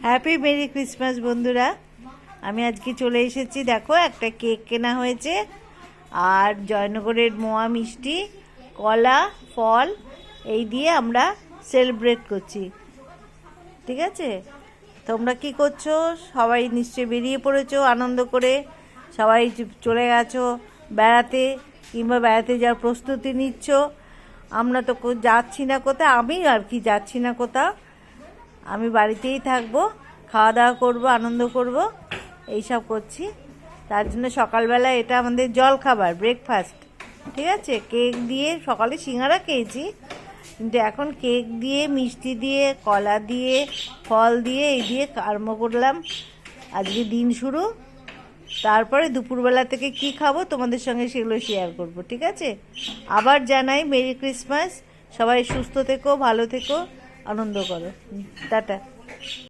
Happy merry Christmas বন্ধুরা। আমি আজকে চলে এসেছি, দেখো একটা কেক কেনা হয়েছে আর জয়নগরের মোয়া মিষ্টি, কলা, ফল এই দিয়ে আমরা সেলিব্রেট করছি। ঠিক আছে, তোমরা কি করছো? সবাই নিশ্চয়ই বেরিয়ে পড়েছো আনন্দ করে, সবাই চলে গেছো বেড়াতে কিংবা বেড়াতে যাওয়ার প্রস্তুতি নিচ্ছ। আমরা তো যাচ্ছি না কোথাও, আমি আর কি যাচ্ছি না কোথাও, আমি বাড়িতেই থাকবো, খাওয়া দাওয়া করবো, আনন্দ করব, এইসব করছি। তার জন্য সকালবেলা এটা আমাদের জল খাবার, ব্রেকফাস্ট। ঠিক আছে, কেক দিয়ে, সকালে সিঙ্গারা খেয়েছি, কিন্তু এখন কেক দিয়ে, মিষ্টি দিয়ে, কলা দিয়ে, ফল দিয়ে, এই দিয়ে আরম্ভ করলাম আজকে দিন শুরু। তারপরে দুপুরবেলা থেকে কি খাবো তোমাদের সঙ্গে সেগুলো শেয়ার করব। ঠিক আছে, আবার জানাই মেরি ক্রিসমাস। সবাই সুস্থ থেকো, ভালো থেকো, আনন্দ করো। টাটা।